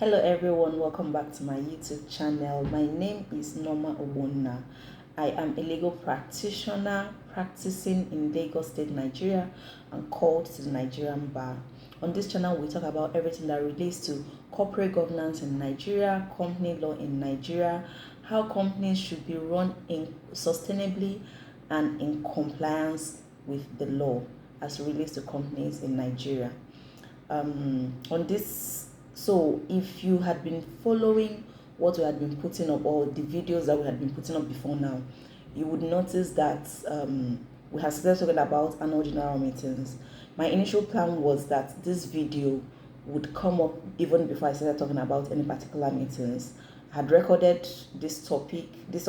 Hello everyone, welcome back to my YouTube channel. My name is Norma Obonna. I am a legal practitioner practicing in Lagos State, Nigeria, and called to the Nigerian bar. On this channel, we talk about everything that relates to corporate governance in Nigeria, company law in Nigeria, how companies should be run sustainably and in compliance with the law as it relates to companies in Nigeria. So if you had been following what we had been putting up, or the videos that we had been putting up before now, you would notice that we have started talking about annual general meetings. My initial plan was that this video would come up even before I started talking about any particular meetings. I had recorded this topic. This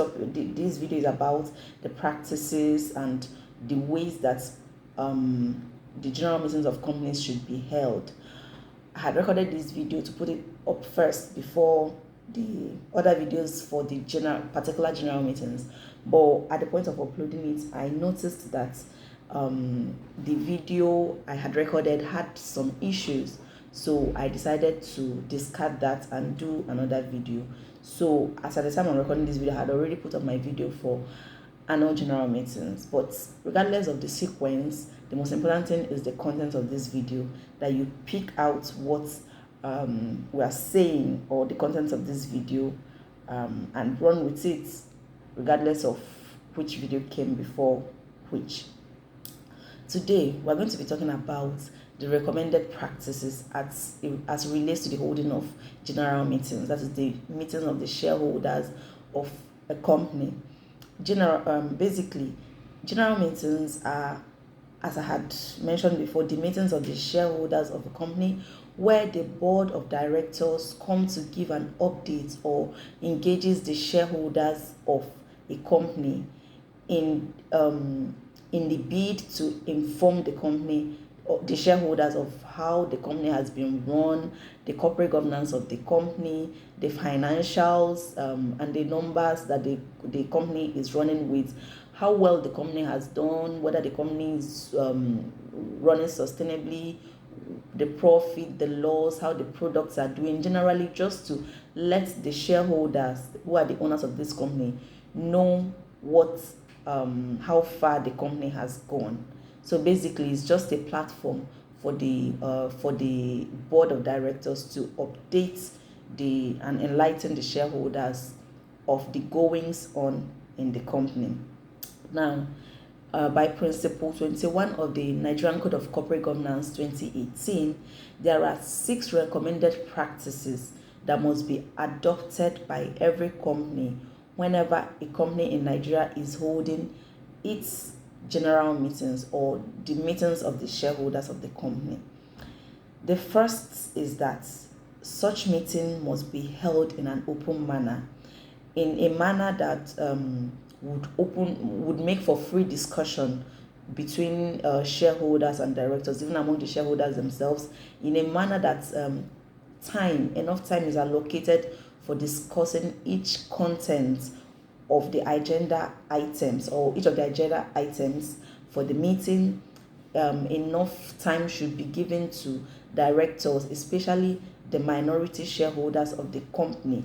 video is about the practices and the ways that the general meetings of companies should be held. I had recorded this video to put it up first before the other videos for the particular general meetings. But at the point of uploading it, I noticed that the video I had recorded had some issues. So I decided to discard that and do another video. So as at the time I'm recording this video, I had already put up my video for annual general meetings. But regardless of the sequence, the most important thing is the content of this video, that you pick out what we are saying, or the content of this video, and run with it regardless of which video came before which. Today we're going to be talking about the recommended practices as relates to the holding of general meetings, that is the meeting of the shareholders of a company. Basically, general meetings are, as I had mentioned before, the meetings of the shareholders of a company, where the board of directors come to give an update or engages the shareholders of a company in the bid to inform the company, or the shareholders, of how the company has been run, the corporate governance of the company, the financials, and the numbers that the company is running with, how well the company has done, whether the company is running sustainably, the profit, the loss, how the products are doing, generally just to let the shareholders, who are the owners of this company, know how far the company has gone. So basically, it's just a platform for the board of directors to update and enlighten the shareholders of the goings on in the company. Now, by Principle 21 of the Nigerian Code of Corporate Governance 2018, there are 6 recommended practices that must be adopted by every company whenever a company in Nigeria is holding its general meetings, or the meetings of the shareholders of the company. The first is that such meeting must be held in an open manner, in a manner that would make for free discussion between shareholders and directors, even among the shareholders themselves, in a manner that enough time is allocated for discussing each content of the agenda items, or each of the agenda items for the meeting. Enough time should be given to directors, especially the minority shareholders of the company,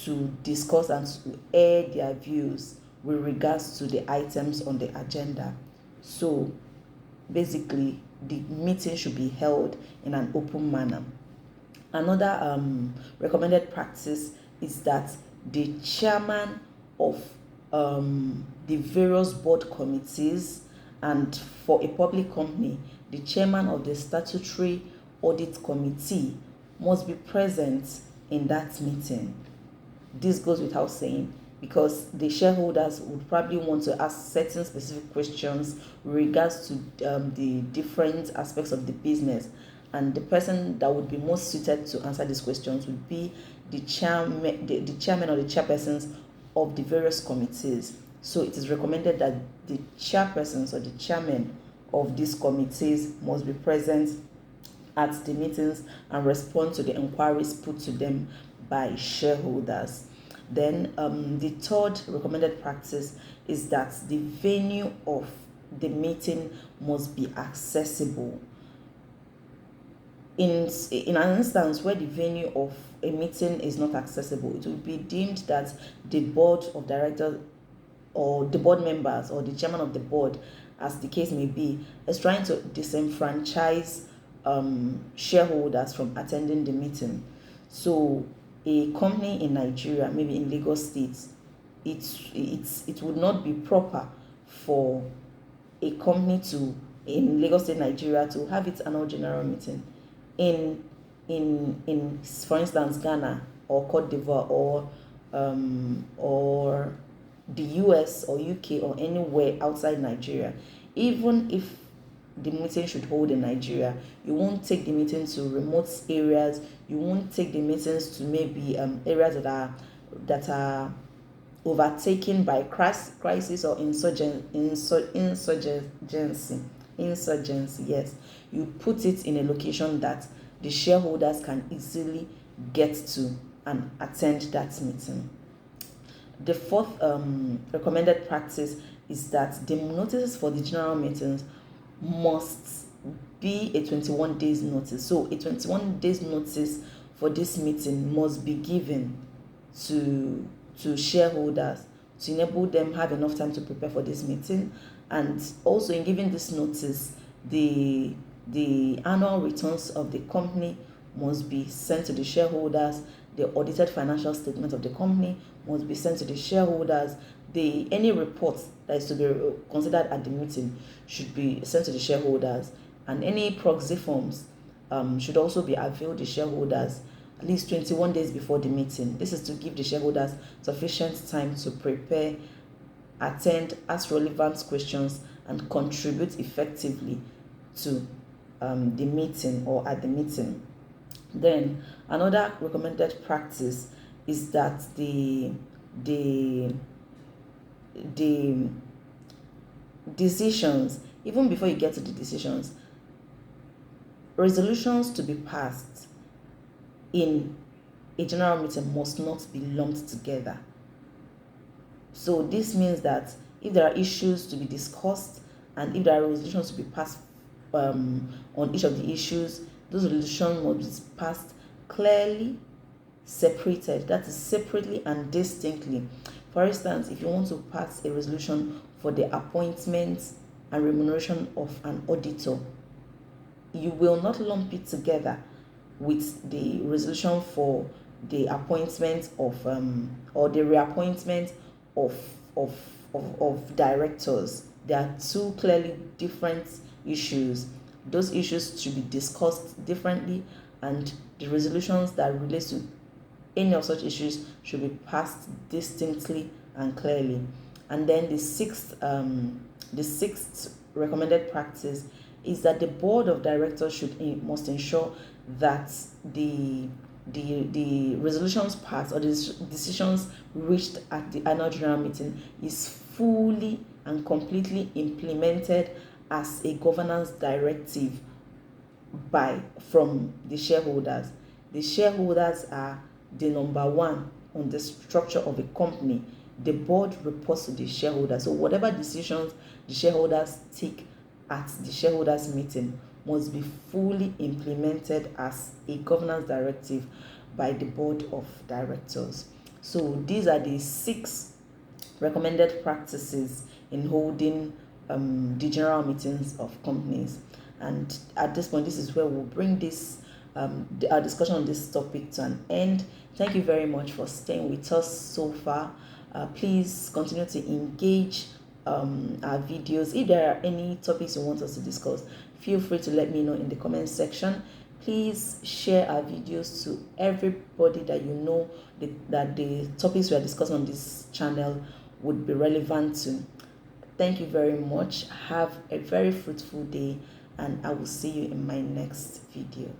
to discuss and to air their views with regards to the items on the agenda. So basically, the meeting should be held in an open manner. Another recommended practice is that the chairman of the various board committees, and for a public company, the chairman of the statutory audit committee must be present in that meeting. This goes without saying, because the shareholders would probably want to ask certain specific questions with regards to the different aspects of the business, and the person that would be most suited to answer these questions would be the chairman or the chairpersons of the various committees. So it is recommended that the chairpersons or the chairmen of these committees must be present at the meetings and respond to the inquiries put to them by shareholders. Then the third recommended practice is that the venue of the meeting must be accessible. in an instance where the venue of a meeting is not accessible, it will be deemed that the board of directors or the board members or the chairman of the board, as the case may be, is trying to disenfranchise shareholders from attending the meeting. So a company in Nigeria, maybe in Lagos State, it would not be proper for a company to in Lagos State, Nigeria, to have its annual general meeting in for instance Ghana or Cote d'Ivoire or the US or UK or anywhere outside Nigeria. Even if the meeting should hold in Nigeria, you won't take the meeting to remote areas. You won't take the meetings to maybe areas that are overtaken by crisis or insurgency. Yes, you put it in a location that the shareholders can easily get to and attend that meeting. The fourth recommended practice is that the notices for the general meetings must be a 21 days notice. So a 21 days notice for this meeting must be given to shareholders to enable them have enough time to prepare for this meeting. And also in giving this notice, the annual returns of the company must be sent to the shareholders. The audited financial statement of the company must be sent to the shareholders. Any report that is to be considered at the meeting should be sent to the shareholders, and any proxy forms should also be availed to shareholders at least 21 days before the meeting. This is to give the shareholders sufficient time to prepare, attend, ask relevant questions, and contribute effectively to the meeting or at the meeting. Then another recommended practice is that the decisions, even before you get to the decisions, resolutions to be passed in a general meeting must not be lumped together. So this means that if there are issues to be discussed and if there are resolutions to be passed on each of the issues, those resolutions must be passed clearly separated, that is separately and distinctly. For instance, if you want to pass a resolution for the appointment and remuneration of an auditor, you will not lump it together with the resolution for the appointment of or the reappointment of directors. There are two clearly different issues. Those issues should be discussed differently, and the resolutions that relate to any of such issues should be passed distinctly and clearly. And then the sixth recommended practice is that the board of directors must ensure that the resolutions passed or the decisions reached at the annual general meeting is fully and completely implemented as a governance directive from the shareholders. The shareholders are the number one on the structure of a company. The board reports to the shareholders. So whatever decisions the shareholders take at the shareholders meeting must be fully implemented as a governance directive by the board of directors. So these are the 6 recommended practices in holding the general meetings of companies. And at this point, this is where we'll bring this our discussion on this topic to an end. Thank you very much for staying with us so far. Please continue to engage our videos. If there are any topics you want us to discuss, feel free to let me know in the comment section. Please share our videos to everybody that you know that the topics we are discussing on this channel would be relevant to. Thank you very much. Have a very fruitful day, and I will see you in my next video.